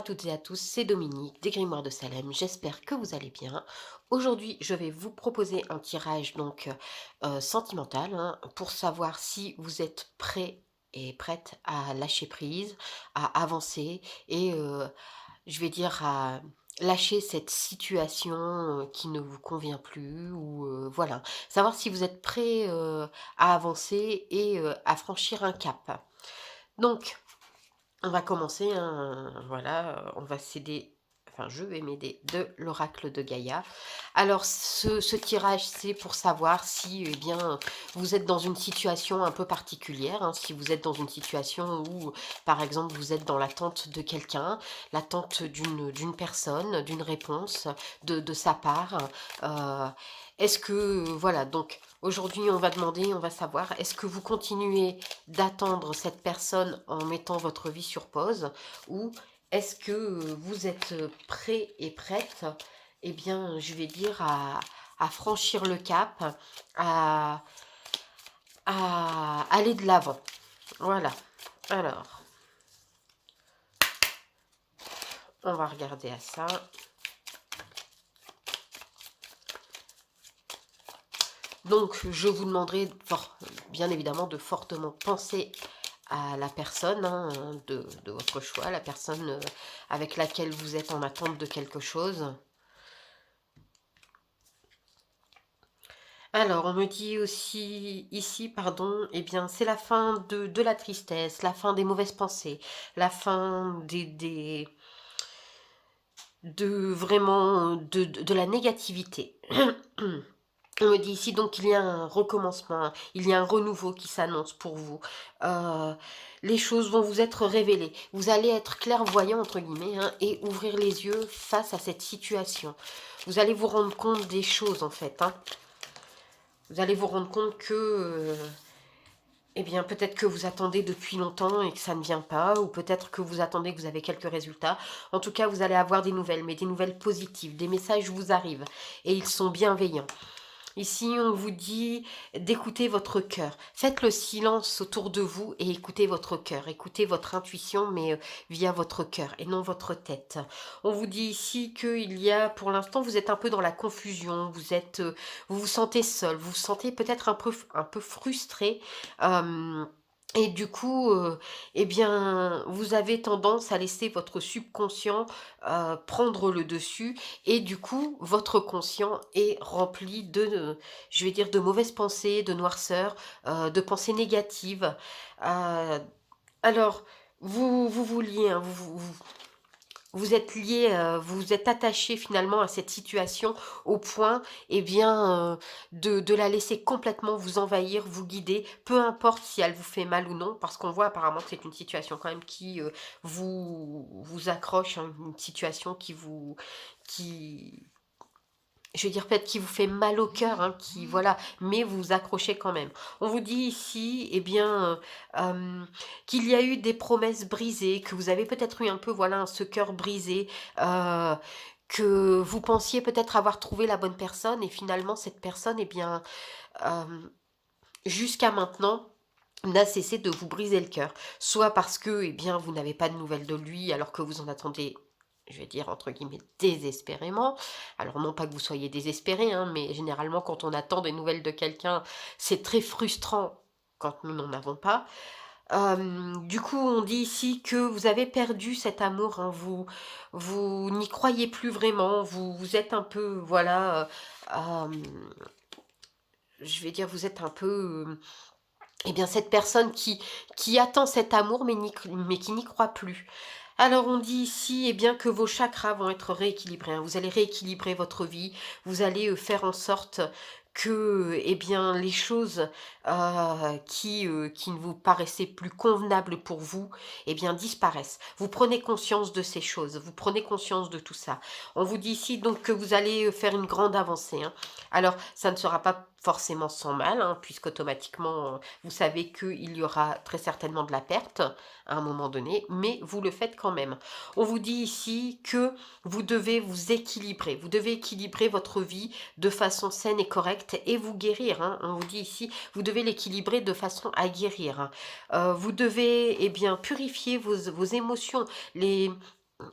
à toutes et à tous, c'est Dominique des Grimoires de Salem. J'espère que vous allez bien. Aujourd'hui, je vais vous proposer un tirage sentimental, hein, pour savoir si vous êtes prêt et prête à lâcher prise, à avancer et je vais dire à lâcher cette situation qui ne vous convient plus ou voilà. Savoir si vous êtes prêt à avancer et à franchir un cap. Donc, on va commencer, hein, voilà, on va s'aider, enfin je vais m'aider de l'oracle de Gaïa. Alors ce tirage, c'est pour savoir si, eh bien, vous êtes dans une situation un peu particulière, hein, si vous êtes dans une situation où, par exemple, vous êtes dans l'attente de quelqu'un, l'attente d'une personne, d'une réponse de sa part. euh, Est-ce que, voilà, donc aujourd'hui on va demander, on va savoir, est-ce que vous continuez d'attendre cette personne en mettant votre vie sur pause ou est-ce que vous êtes prêt et prête, eh bien, je vais dire, à franchir le cap, à, à aller de l'avant. Voilà. Alors, on va regarder à ça. Donc, je vous demanderai bien évidemment de fortement penser à la personne, hein, de votre choix, la personne avec laquelle vous êtes en attente de quelque chose. Alors, on me dit aussi ici, pardon, eh bien, c'est la fin de la tristesse, la fin des mauvaises pensées, la fin de la négativité. On me dit ici donc qu'il y a un recommencement, il y a un renouveau qui s'annonce pour vous. Euh, les choses vont vous être révélées. Vous allez être clairvoyant, entre guillemets, hein, et ouvrir les yeux face à cette situation. Vous allez vous rendre compte des choses, en fait, hein. Vous allez vous rendre compte que, eh bien, peut-être que vous attendez depuis longtemps et que ça ne vient pas, ou peut-être que vous attendez que vous avez quelques résultats. En tout cas, vous allez avoir des nouvelles, mais des nouvelles positives. Des messages vous arrivent et ils sont bienveillants. Ici, on vous dit d'écouter votre cœur. Faites le silence autour de vous et écoutez votre cœur. Écoutez votre intuition, mais via votre cœur et non votre tête. On vous dit ici qu'il y a, pour l'instant, vous êtes un peu dans la confusion. Vous vous sentez seul. Vous vous sentez peut-être un peu frustré. euh, et du coup, eh bien, vous avez tendance à laisser votre subconscient prendre le dessus et du coup, votre conscient est rempli je vais dire, de mauvaises pensées, de noirceur, de pensées négatives. Euh, alors, vous liez, hein, vous êtes lié, vous êtes attaché finalement à cette situation au point, eh bien, de la laisser complètement vous envahir, vous guider, peu importe si elle vous fait mal ou non, parce qu'on voit apparemment que c'est une situation quand même qui vous accroche, hein, une situation qui, je veux dire peut-être qui vous fait mal au cœur, hein, qui voilà, mais vous vous accrochez quand même. On vous dit ici, eh bien, qu'il y a eu des promesses brisées, que vous avez peut-être eu un peu, voilà, ce cœur brisé, euh, que vous pensiez peut-être avoir trouvé la bonne personne, et finalement cette personne, eh bien, euh, jusqu'à maintenant, n'a cessé de vous briser le cœur. Soit parce que, eh bien, vous n'avez pas de nouvelles de lui, alors que vous en attendez, je vais dire entre guillemets, désespérément. Alors non pas que vous soyez désespéré, hein, mais généralement quand on attend des nouvelles de quelqu'un, c'est très frustrant quand nous n'en avons pas. Du coup, on dit ici que vous avez perdu cet amour, hein, vous n'y croyez plus vraiment, vous êtes un peu, voilà, je vais dire, vous êtes un peu, eh bien, cette personne qui attend cet amour, mais qui n'y croit plus. Alors, on dit ici, eh bien, que vos chakras vont être rééquilibrés, hein. Vous allez rééquilibrer votre vie. Vous allez faire en sorte que, eh bien, les choses qui ne vous paraissaient plus convenables pour vous, eh bien, disparaissent. Vous prenez conscience de ces choses. Vous prenez conscience de tout ça. On vous dit ici, donc, que vous allez faire une grande avancée, hein. Alors, ça ne sera pas forcément sans mal, hein, puisqu'automatiquement, vous savez qu'il y aura très certainement de la perte à un moment donné, mais vous le faites quand même. On vous dit ici que vous devez vous équilibrer, vous devez équilibrer votre vie de façon saine et correcte et vous guérir, hein. On vous dit ici, vous devez l'équilibrer de façon à guérir, hein. Vous devez, eh bien, purifier vos émotions,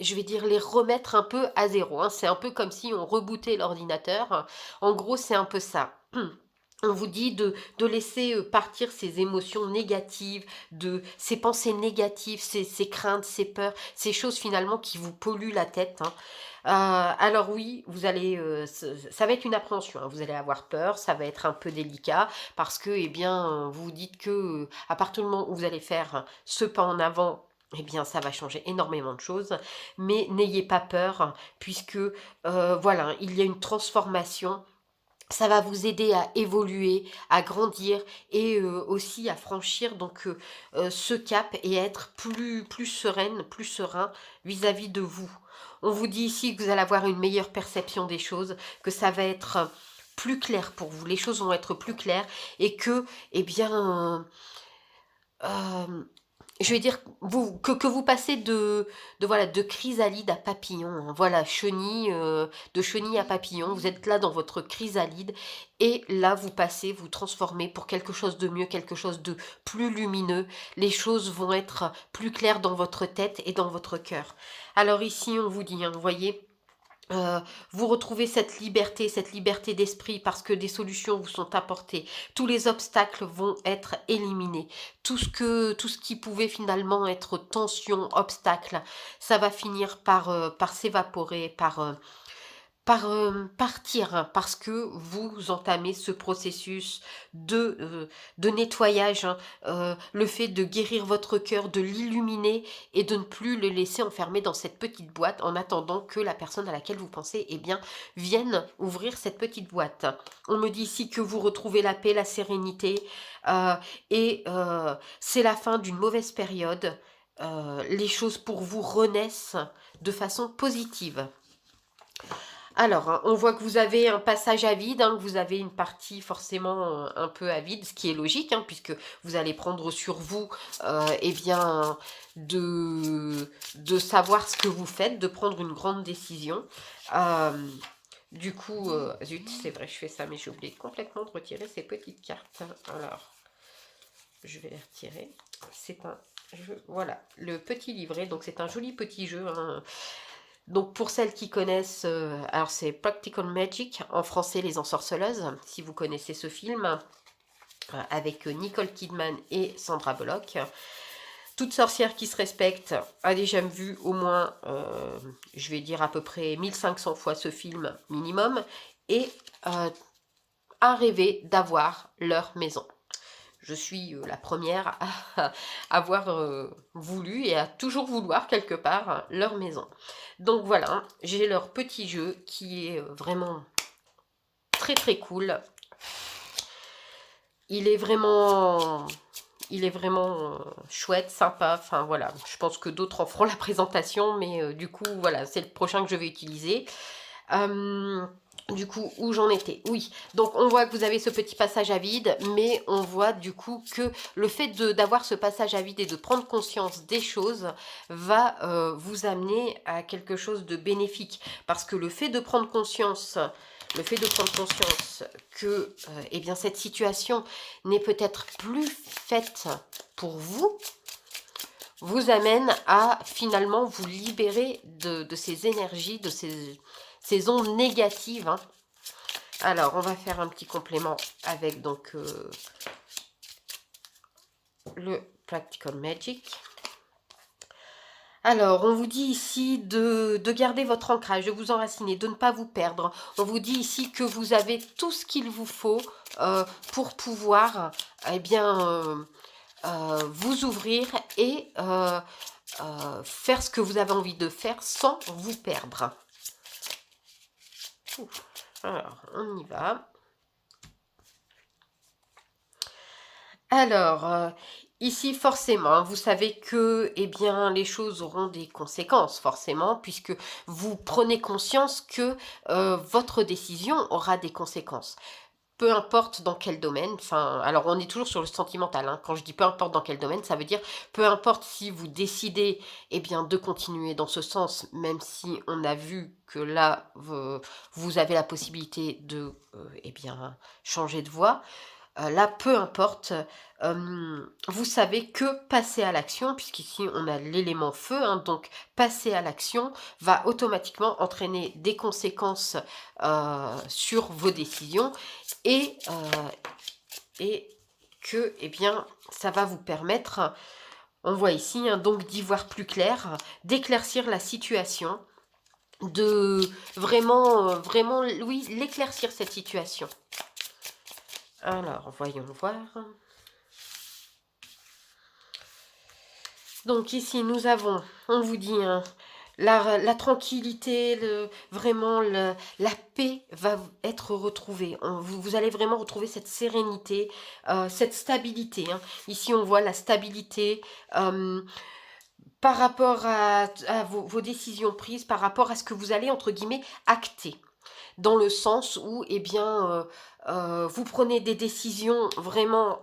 je vais dire, les remettre un peu à zéro, hein. C'est un peu comme si on rebootait l'ordinateur. En gros, c'est un peu ça. On vous dit de laisser partir ces émotions négatives, de ces pensées négatives, ces craintes, ces peurs, ces choses finalement qui vous polluent la tête, hein. Alors oui, vous allez, ça va être une appréhension, hein. Vous allez avoir peur, ça va être un peu délicat parce que, eh bien, vous vous dites que, à partir du moment où vous allez faire ce pas en avant, eh bien, ça va changer énormément de choses. Mais n'ayez pas peur puisque, voilà, il y a une transformation. Ça va vous aider à évoluer, à grandir et aussi à franchir donc ce cap et à être plus sereine, plus serein vis-à-vis de vous. On vous dit ici que vous allez avoir une meilleure perception des choses, que ça va être plus clair pour vous, les choses vont être plus claires et que, eh bien, euh, je vais dire vous que vous passez de voilà, de chrysalide à papillon, hein. Voilà, chenille, de chenille à papillon. Vous êtes là dans votre chrysalide et là, vous passez, vous transformez pour quelque chose de mieux, quelque chose de plus lumineux. Les choses vont être plus claires dans votre tête et dans votre cœur. Alors ici, on vous dit, hein, vous voyez, Heu, vous retrouvez cette liberté d'esprit parce que des solutions vous sont apportées. Tous les obstacles vont être éliminés. Tout ce qui pouvait finalement être tension, obstacle, ça va finir par s'évaporer, partir, hein, parce que vous entamez ce processus de nettoyage, hein, le fait de guérir votre cœur, de l'illuminer et de ne plus le laisser enfermé dans cette petite boîte en attendant que la personne à laquelle vous pensez, eh bien, vienne ouvrir cette petite boîte. On me dit ici que vous retrouvez la paix, la sérénité, heu c'est la fin d'une mauvaise période. Les choses pour vous renaissent de façon positive. Alors, hein, on voit que vous avez un passage à vide, hein, que vous avez une partie forcément un peu à vide, ce qui est logique, hein, puisque vous allez prendre sur vous, eh bien, de savoir ce que vous faites, de prendre une grande décision. Euh, du coup, zut, c'est vrai, je fais ça, mais j'ai oublié complètement de retirer ces petites cartes. Alors, je vais les retirer. C'est un jeu, voilà, le petit livret. Donc, c'est un joli petit jeu, hein. Donc pour celles qui connaissent, alors c'est Practical Magic, en français Les Ensorceleuses, si vous connaissez ce film, avec Nicole Kidman et Sandra Bullock. Toute sorcière qui se respecte a déjà vu au moins, je vais dire à peu près 1500 fois ce film minimum, et a rêvé d'avoir leur maison. Je suis la première à avoir voulu et à toujours vouloir quelque part leur maison. Donc voilà, j'ai leur petit jeu qui est vraiment très très cool. Il est vraiment, chouette, sympa. Enfin voilà, je pense que d'autres en feront la présentation, mais du coup voilà, c'est le prochain que je vais utiliser. Du coup, où j'en étais? Oui, donc on voit que vous avez ce petit passage à vide, mais on voit du coup que le fait d'avoir ce passage à vide et de prendre conscience des choses va vous amener à quelque chose de bénéfique. Parce que le fait de prendre conscience, que eh bien, cette situation n'est peut-être plus faite pour vous, vous amène à finalement vous libérer de ces énergies, de ces ondes négatives, hein. Alors, on va faire un petit complément avec donc le Practical Magic. Alors, on vous dit ici de garder votre ancrage, de vous enraciner, de ne pas vous perdre. On vous dit ici que vous avez tout ce qu'il vous faut pour pouvoir eh bien, vous ouvrir et faire ce que vous avez envie de faire sans vous perdre. Alors, on y va. Alors, ici forcément, hein, vous savez que eh bien, les choses auront des conséquences, forcément, puisque vous prenez conscience que votre décision aura des conséquences. Peu importe dans quel domaine, enfin, alors on est toujours sur le sentimental, hein. Quand je dis peu importe dans quel domaine, ça veut dire peu importe si vous décidez eh bien, de continuer dans ce sens, même si on a vu que là, vous avez la possibilité de eh bien, changer de voie. là, peu importe, vous savez que passer à l'action, puisqu'ici on a l'élément feu, hein, donc passer à l'action va automatiquement entraîner des conséquences sur vos décisions et, et que, eh bien, ça va vous permettre, on voit ici, hein, donc d'y voir plus clair, d'éclaircir la situation, de vraiment, vraiment, oui, l'éclaircir cette situation. Alors, voyons voir. Donc ici, nous avons, on vous dit, hein, la tranquillité, vraiment la paix va être retrouvée. Vous allez vraiment retrouver cette sérénité, cette stabilité, hein. Ici, on voit la stabilité par rapport à vos décisions prises, par rapport à ce que vous allez, entre guillemets, acter. Dans le sens où, eh bien, vous prenez des décisions vraiment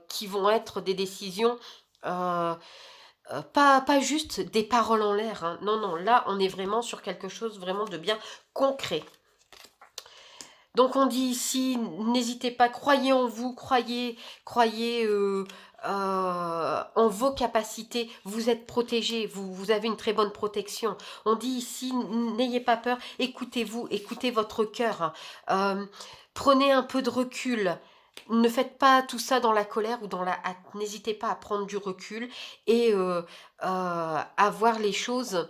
qui vont être des décisions... pas juste des paroles en l'air, hein. Non, non, là, on est vraiment sur quelque chose vraiment de bien concret. Donc, on dit ici, n'hésitez pas, croyez en vous, croyez en vos capacités, vous êtes protégé, vous avez une très bonne protection. On dit ici, n'ayez pas peur, écoutez-vous, écoutez votre cœur, hein. Prenez un peu de recul. Ne faites pas tout ça dans la colère ou dans la hâte. N'hésitez pas à prendre du recul et à voir les choses,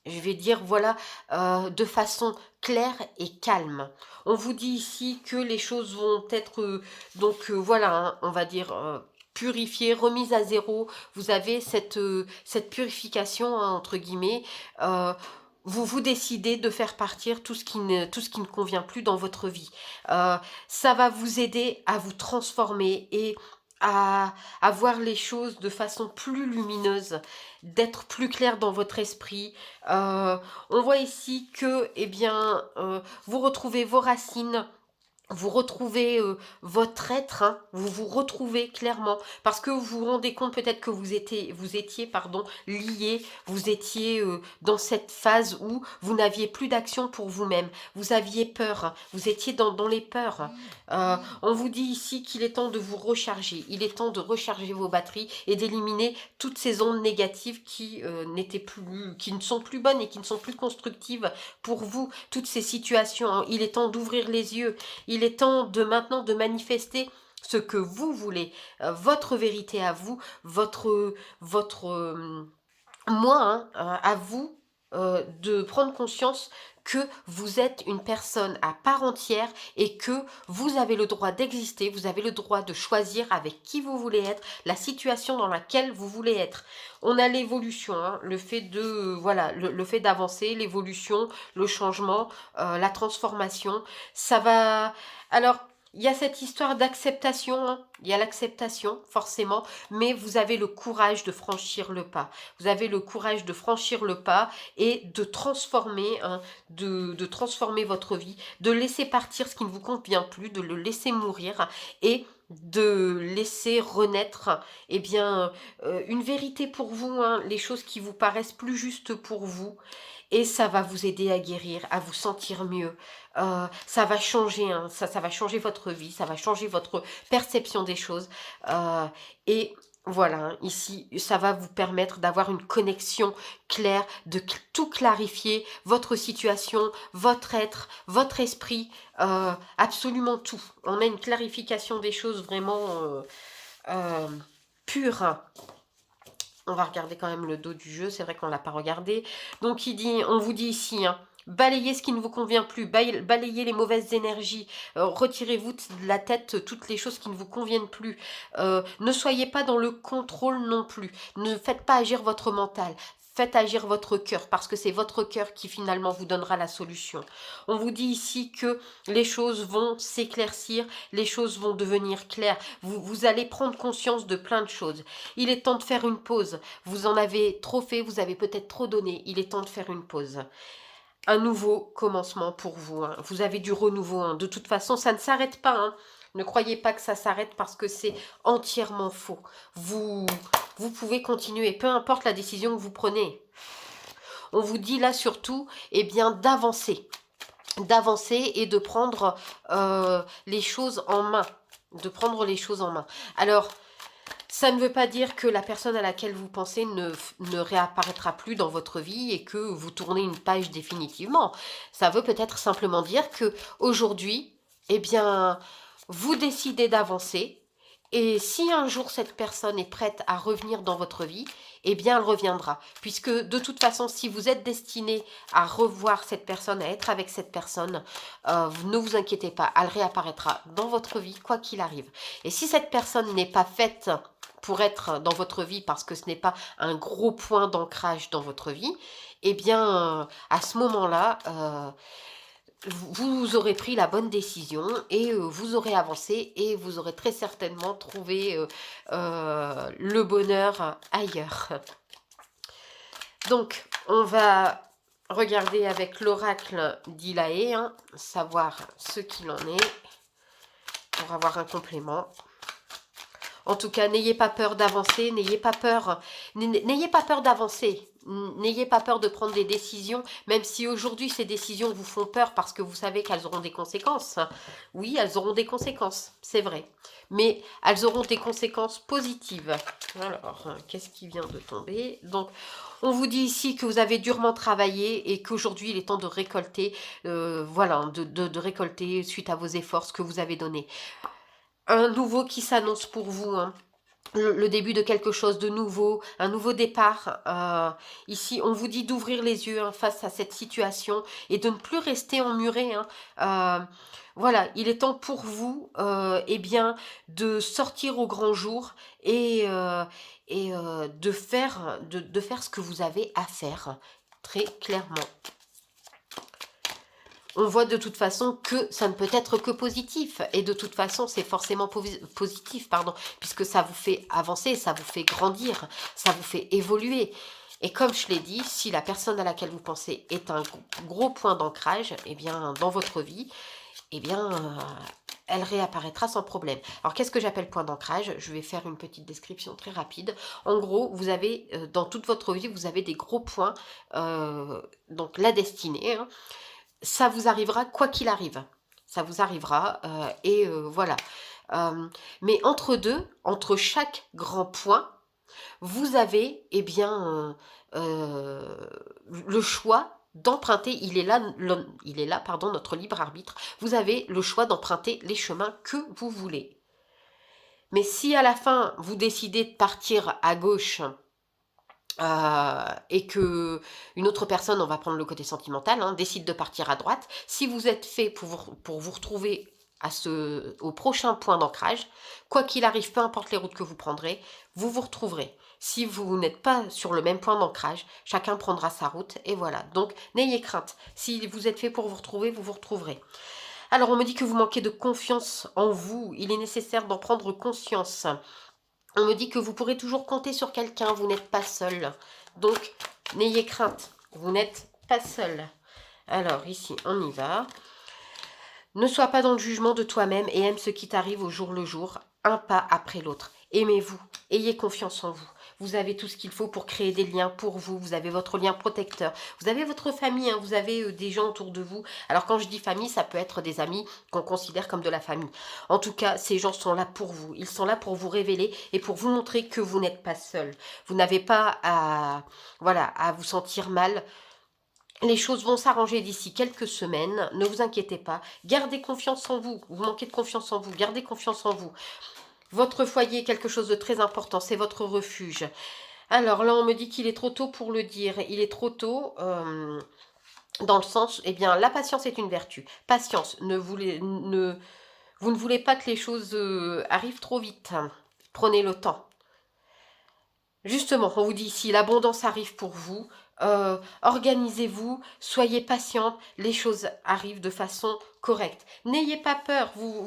je vais dire, voilà, de façon claire et calme. On vous dit ici que les choses vont être, voilà, hein, on va dire, purifiées, remises à zéro. Vous avez cette purification, hein, entre guillemets. Vous décidez de faire partir tout ce qui ne convient plus dans votre vie. Ça va vous aider à vous transformer et à voir les choses de façon plus lumineuse, d'être plus clair dans votre esprit. On voit ici que, eh bien, vous retrouvez vos racines, vous retrouvez votre être, hein, vous vous retrouvez clairement, parce que vous vous rendez compte peut-être que vous étiez pardon, lié, vous étiez dans cette phase où vous n'aviez plus d'action pour vous-même, vous aviez peur, hein, vous étiez dans les peurs. On vous dit ici qu'il est temps de vous recharger, il est temps de recharger vos batteries et d'éliminer toutes ces ondes négatives qui qui ne sont plus bonnes et qui ne sont plus constructives pour vous, toutes ces situations, hein. Il est temps d'ouvrir les yeux. Il est temps de maintenant de manifester ce que vous voulez, votre vérité à vous, votre moi, hein, à vous, de prendre conscience que vous êtes une personne à part entière et que vous avez le droit d'exister, vous avez le droit de choisir avec qui vous voulez être, la situation dans laquelle vous voulez être. On a l'évolution, hein, le fait de voilà, le fait d'avancer, l'évolution, le changement, la transformation, ça va. Alors, il y a cette histoire d'acceptation, hein, il y a l'acceptation forcément, mais vous avez le courage de franchir le pas. Vous avez le courage de franchir le pas et de transformer, hein, de transformer votre vie, de laisser partir ce qui ne vous convient plus, de le laisser mourir et de laisser renaître, eh bien, une vérité pour vous, hein, les choses qui vous paraissent plus justes pour vous. Et ça va vous aider à guérir, à vous sentir mieux. Ça va changer, hein, ça va changer votre vie, ça va changer votre perception des choses. Et voilà, hein, ici, ça va vous permettre d'avoir une connexion claire, de tout clarifier, votre situation, votre être, votre esprit, absolument tout. On a une clarification des choses vraiment pure, hein. On va regarder quand même le dos du jeu, c'est vrai qu'on ne l'a pas regardé. Donc on vous dit ici, hein, balayez ce qui ne vous convient plus, balayez les mauvaises énergies, retirez-vous de la tête toutes les choses qui ne vous conviennent plus. Ne soyez pas dans le contrôle non plus, ne faites pas agir votre mental. Faites agir votre cœur parce que c'est votre cœur qui finalement vous donnera la solution. On vous dit ici que les choses vont s'éclaircir, les choses vont devenir claires. Vous allez prendre conscience de plein de choses. Il est temps de faire une pause. Vous en avez trop fait, vous avez peut-être trop donné. Il est temps de faire une pause. Un nouveau commencement pour vous, hein. Vous avez du renouveau, hein. De toute façon, ça ne s'arrête pas, hein. Ne croyez pas que ça s'arrête parce que c'est entièrement faux. Vous pouvez continuer, peu importe la décision que vous prenez. On vous dit là surtout, eh bien, d'avancer et de prendre les choses en main. de prendre les choses en main. Alors, ça ne veut pas dire que la personne à laquelle vous pensez ne réapparaîtra plus dans votre vie et que vous tournez une page définitivement. Ça veut peut-être simplement dire que aujourd'hui, eh bien, vous décidez d'avancer. Et si un jour cette personne est prête à revenir dans votre vie, eh bien elle reviendra. Puisque de toute façon, si vous êtes destiné à revoir cette personne, à être avec cette personne, ne vous inquiétez pas, elle réapparaîtra dans votre vie, quoi qu'il arrive. Et si cette personne n'est pas faite pour être dans votre vie parce que ce n'est pas un gros point d'ancrage dans votre vie, eh bien à ce moment-là, vous aurez pris la bonne décision et vous aurez avancé et vous aurez très certainement trouvé le bonheur ailleurs. Donc, on va regarder avec l'oracle d'Ilaé, hein, savoir ce qu'il en est, pour avoir un complément. En tout cas, n'ayez pas peur d'avancer, n'ayez pas peur d'avancer. N'ayez pas peur de prendre des décisions, même si aujourd'hui ces décisions vous font peur parce que vous savez qu'elles auront des conséquences. Oui, elles auront des conséquences, c'est vrai. Mais elles auront des conséquences positives. Alors, qu'est-ce qui vient de tomber? Donc, on vous dit ici que vous avez durement travaillé et qu'aujourd'hui il est temps de récolter, voilà, de récolter suite à vos efforts ce que vous avez donné. Un nouveau qui s'annonce pour vous, hein. Le début de quelque chose de nouveau, un nouveau départ. Ici, on vous dit d'ouvrir les yeux, hein, face à cette situation et de ne plus rester emmuré, hein. Voilà, il est temps pour vous, eh bien, de sortir au grand jour et, de faire ce que vous avez à faire, très clairement. On voit de toute façon que ça ne peut être que positif. Et de toute façon, c'est forcément positif, pardon, puisque ça vous fait avancer, ça vous fait grandir, ça vous fait évoluer. Et comme je l'ai dit, si la personne à laquelle vous pensez est un gros point d'ancrage, eh bien, dans votre vie, eh bien, elle réapparaîtra sans problème. Alors, qu'est-ce que j'appelle point d'ancrage? Je vais faire une petite description très rapide. En gros, vous avez, dans toute votre vie, vous avez des gros points, donc la destinée, hein. Ça vous arrivera quoi qu'il arrive. Ça vous arrivera et voilà. Mais entre chaque grand point, vous avez eh bien le choix d'emprunter, il est là, pardon, notre libre arbitre. Vous avez le choix d'emprunter les chemins que vous voulez. Mais si à la fin vous décidez de partir à gauche, et que une autre personne, on va prendre le côté sentimental, hein, décide de partir à droite, si vous êtes fait pour vous retrouver au prochain point d'ancrage, quoi qu'il arrive, peu importe les routes que vous prendrez, vous vous retrouverez. Si vous n'êtes pas sur le même point d'ancrage, chacun prendra sa route et voilà. Donc n'ayez crainte. Si vous êtes fait pour vous retrouver, vous vous retrouverez. Alors on me dit que vous manquez de confiance en vous. Il est nécessaire d'en prendre conscience. On me dit que vous pourrez toujours compter sur quelqu'un, vous n'êtes pas seul. Donc, n'ayez crainte, vous n'êtes pas seul. Alors, ici, on y va. Ne sois pas dans le jugement de toi-même et aime ce qui t'arrive au jour le jour, un pas après l'autre. Aimez-vous, ayez confiance en vous. Vous avez tout ce qu'il faut pour créer des liens pour vous. Vous avez votre lien protecteur. Vous avez votre famille, hein, vous avez des gens autour de vous. Alors quand je dis famille, ça peut être des amis qu'on considère comme de la famille. En tout cas, ces gens sont là pour vous. Ils sont là pour vous révéler et pour vous montrer que vous n'êtes pas seul. Vous n'avez pas à vous sentir mal. Les choses vont s'arranger d'ici quelques semaines. Ne vous inquiétez pas. Gardez confiance en vous. Vous manquez de confiance en vous. Gardez confiance en vous. Votre foyer est quelque chose de très important, c'est votre refuge. Alors là, on me dit qu'il est trop tôt pour le dire. Il est trop tôt dans le sens, eh bien, la patience est une vertu. Patience, vous ne voulez pas que les choses arrivent trop vite. Prenez le temps. Justement, on vous dit ici, l'abondance arrive pour vous. Organisez-vous, soyez patiente, les choses arrivent de façon correcte. N'ayez pas peur, vous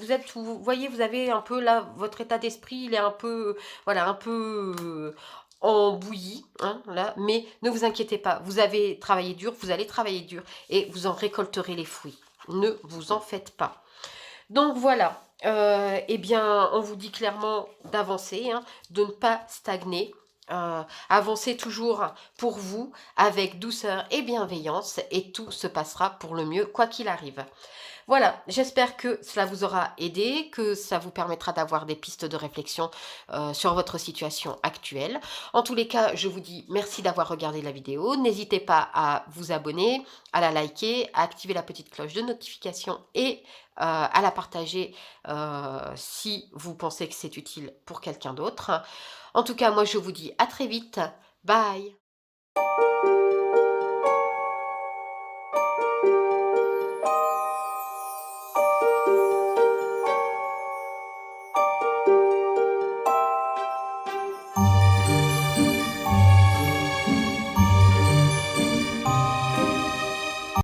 voyez, vous avez un peu là, votre état d'esprit, il est un peu, voilà, un peu en bouillie, hein, là, mais ne vous inquiétez pas, vous avez travaillé dur, vous allez travailler dur et vous en récolterez les fruits. Ne vous en faites pas. Donc voilà, eh bien, on vous dit clairement d'avancer, hein, de ne pas stagner. Avancez toujours pour vous avec douceur et bienveillance et tout se passera pour le mieux quoi qu'il arrive. Voilà, j'espère que cela vous aura aidé, que ça vous permettra d'avoir des pistes de réflexion, sur votre situation actuelle. En tous les cas, je vous dis merci d'avoir regardé la vidéo. N'hésitez pas à vous abonner, à la liker, à activer la petite cloche de notification et à la partager, si vous pensez que c'est utile pour quelqu'un d'autre. En tout cas, moi je vous dis à très vite. Bye.